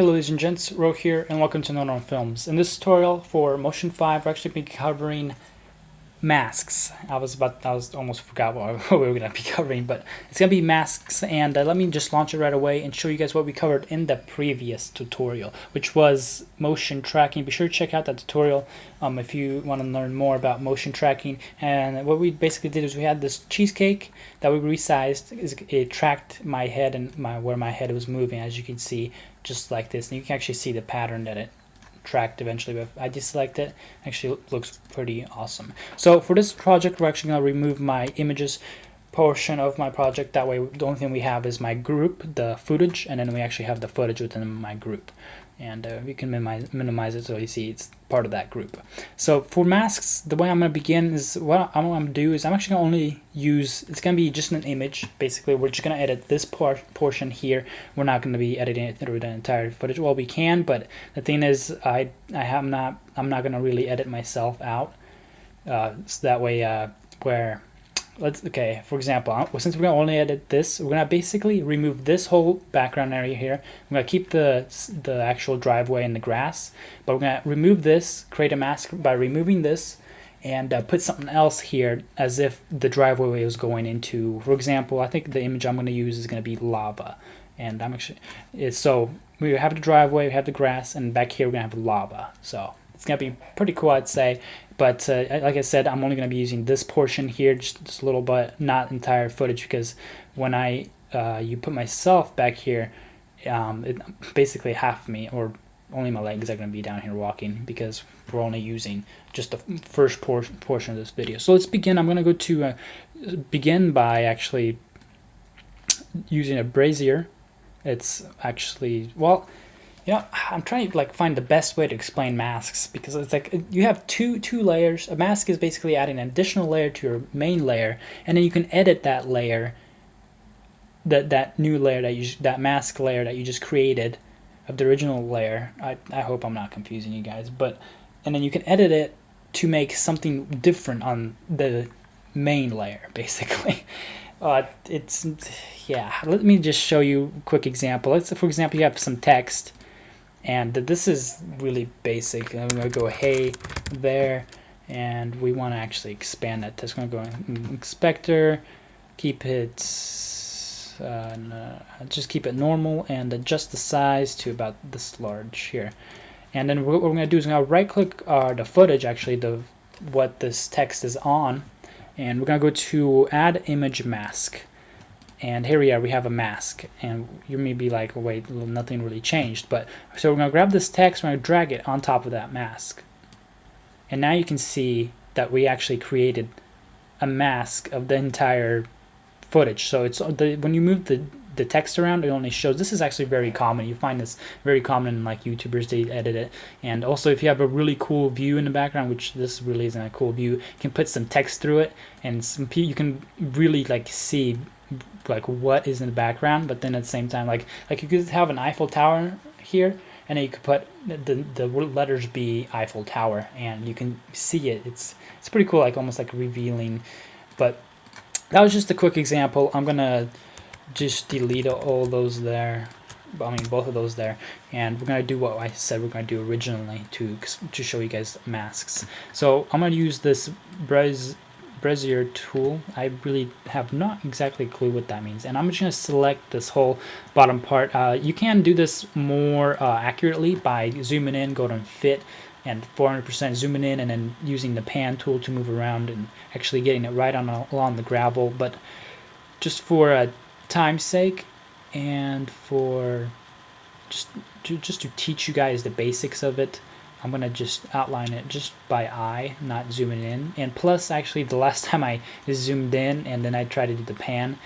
Hello ladies and gents, Ro here and welcome to NOandROfilms. In this tutorial for Motion 5 we're actually be covering masks. I almost forgot what we were going to be covering, but it's going to be masks, and let me just launch it right away and show you guys what we covered in the previous tutorial, which was motion tracking. Be sure to check out that tutorial if you want to learn more about motion tracking. And what we basically did is we had this cheesecake that we resized. It tracked my head and where my head was moving, as you can see, just like this, and you can actually see the pattern that it tracked eventually. But if I deselect it, actually looks pretty awesome. So for this project we're actually going to remove my images portion of my project. That way the only thing we have is my group, the footage, and then we actually have the footage within my group. And we can minimize it so you see it's part of that group. So for masks, the way I'm going to begin is what I'm going to do is I'm actually going to only use, it's going to be just an image. Basically, we're just going to edit this portion here. We're not going to be editing it through the entire footage. Well, we can, but the thing is, I'm not going to really edit myself out. So that way, for example, since we're going to only edit this, we're going to basically remove this whole background area here. We're going to keep the actual driveway and the grass, but we're going to remove this, create a mask by removing this, and put something else here as if the driveway was going into, for example, I think the image I'm going to use is going to be lava. And so we have the driveway, we have the grass, and back here we're going to have lava. So it's going to be pretty cool, I'd say. But like I said, I'm only going to be using this portion here, just a little bit, not entire footage, because when you put myself back here, it basically half me, or only my legs are going to be down here walking, because we're only using just the first portion of this video. So let's begin. I'm going to go to begin by actually using a brazier. It's actually, well, I'm trying to find the best way to explain masks, because it's like you have two layers. A mask is basically adding an additional layer to your main layer, and then you can edit that layer, that new layer that mask layer that you just created of the original layer. I hope I'm not confusing you guys, and then you can edit it to make something different on the main layer, basically. Let me just show you a quick example. For example, you have some text. And this is really basic. I'm going to go hey there, and we want to actually expand that text. I'm going to go in inspector, keep it, just keep it normal, and adjust the size to about this large here. And then what we're going to do is we're going to right click the footage, actually what this text is on, and we're going to go to add image mask. And here we are, we have a mask, and you may be like, oh, wait, nothing really changed. But so we're going to grab this text, we're going to drag it on top of that mask. And now you can see that we actually created a mask of the entire footage. So it's when you move the text around, it only shows. This is actually very common. You find this very common in YouTubers, they edit it. And also if you have a really cool view in the background, which this really isn't a cool view, you can put some text through it, and you can really see what is in the background. But then at the same time, like you could have an Eiffel Tower here, and then you could put the letters be Eiffel Tower, and you can see it. It's pretty cool, almost revealing. But that was just a quick example. I'm gonna just delete all those there. I mean, both of those there, and we're gonna do what I said we're gonna do originally to show you guys masks. So I'm gonna use this brazier tool. I really have not exactly a clue what that means, and I'm just going to select this whole bottom part. You can do this more accurately by zooming in, go to fit, and 400% zooming in, and then using the pan tool to move around and actually getting it right along the gravel. But just for time's sake, and for just to teach you guys the basics of it, I'm going to just outline it just by eye, not zooming in. And plus, actually, the last time I zoomed in and then I tried to do the pan,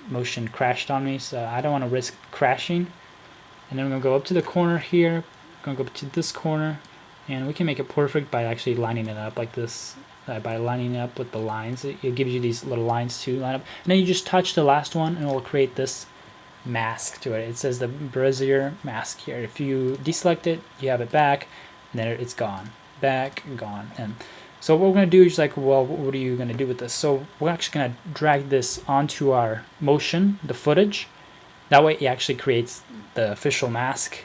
motion crashed on me, so I don't want to risk crashing. And then we're going to go up to the corner here, we're going to go up to this corner, and we can make it perfect by actually lining it up like this, by lining it up with the lines. It gives you these little lines to line up. And then you just touch the last one, and it will create this mask to it. It says the brazier mask here. If you deselect it, you have it back, and then it's gone, back, gone. And so what we're going to do is well, what are you going to do with this? So we're actually going to drag this onto our motion, the footage. That way it actually creates the official mask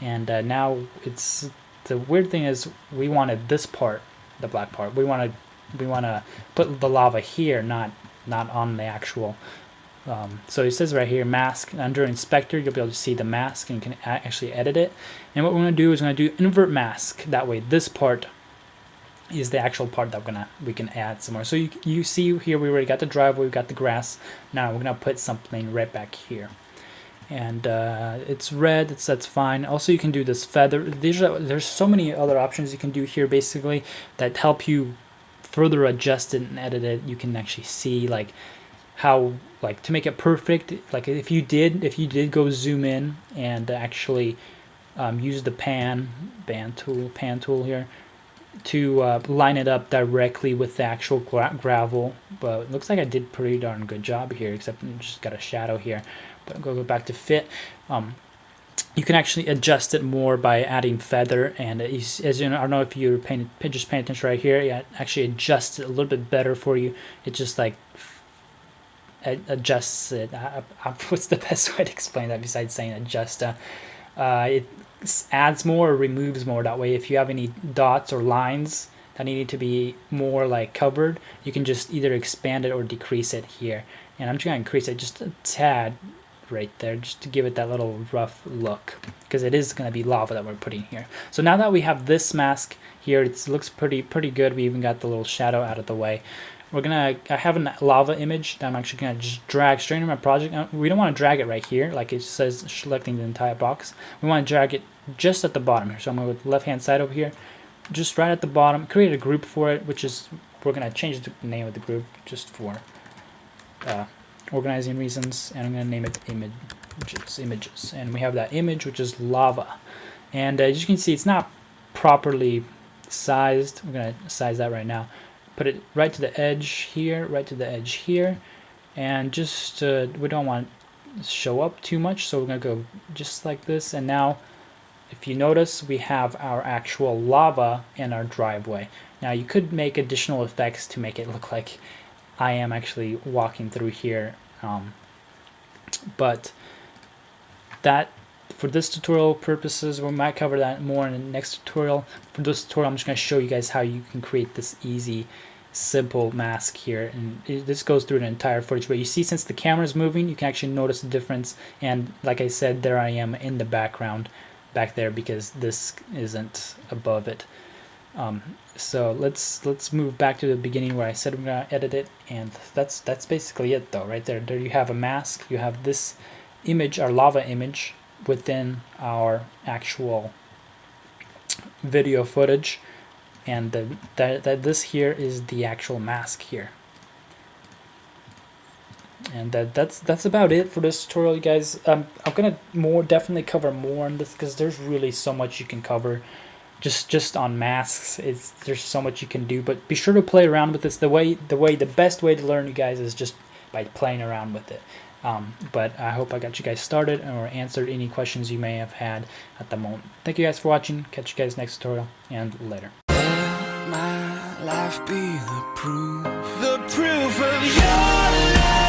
And now it's, the weird thing is we wanted this part, the black part. We want to put the lava here, not on the actual. So it says right here, mask. Under inspector, you'll be able to see the mask and you can actually edit it. And what we're going to do is we're going to do invert mask. That way this part is the actual part that we can add somewhere. So you see here, we already got the driveway, we got the grass. Now we're going to put something right back here. And it's red, that's fine. Also, you can do this feather. There's so many other options you can do here basically that help you further adjust it and edit it. You can actually see like how, like, to make it perfect. Like if you did go zoom in and actually use the pan tool here to line it up directly with the actual gravel. But it looks like I did pretty darn good job here, except I just got a shadow here. But go back to fit. You can actually adjust it more by adding feather, and as you know, I don't know if you're just paying attention right here. Yeah, it actually adjusts it a little bit better for you. It just like adjusts it. What's the best way to explain that besides saying adjust? It adds more or removes more. That way, if you have any dots or lines that need to be more like covered, you can just either expand it or decrease it here. And I'm just gonna increase it just a tad right there, just to give it that little rough look, because it is gonna be lava that we're putting here. So now that we have this mask here, it looks pretty good. We even got the little shadow out of the way. I have a lava image that I'm actually gonna just drag straight into my project. We don't want to drag it right here, like it says selecting the entire box. We want to drag it just at the bottom here. So I'm going to go to the left hand side over here, just right at the bottom, create a group for it, which is, we're going to change the name of the group just for organizing reasons, and I'm going to name it images. And we have that image, which is lava. And as you can see, it's not properly sized. We're going to size that right now. Put it right to the edge here, right to the edge here, and just we don't want it to show up too much, so we're going to go just like this. And now if you notice, we have our actual lava in our driveway. Now you could make additional effects to make it look like I am actually walking through here, but that, for this tutorial purposes, we might cover that more in the next tutorial. For this tutorial, I'm just going to show you guys how you can create this easy, simple mask here. And this goes through the entire footage, but you see, since the camera is moving, you can actually notice the difference. And like I said, there I am in the background back there because this isn't above it. So let's move back to the beginning where I said I'm gonna edit it, and that's basically it though. Right there you have a mask, you have this image, our lava image, within our actual video footage, and this here is the actual mask here. And that's about it for this tutorial, you guys. I'm gonna definitely cover more on this, because there's really so much you can cover just on masks. There's so much you can do, but be sure to play around with this. The best way to learn, you guys, is just by playing around with it. But I hope I got you guys started or answered any questions you may have had at the moment. Thank you guys for watching. Catch you guys next tutorial, and later. Let my life be the proof of your love.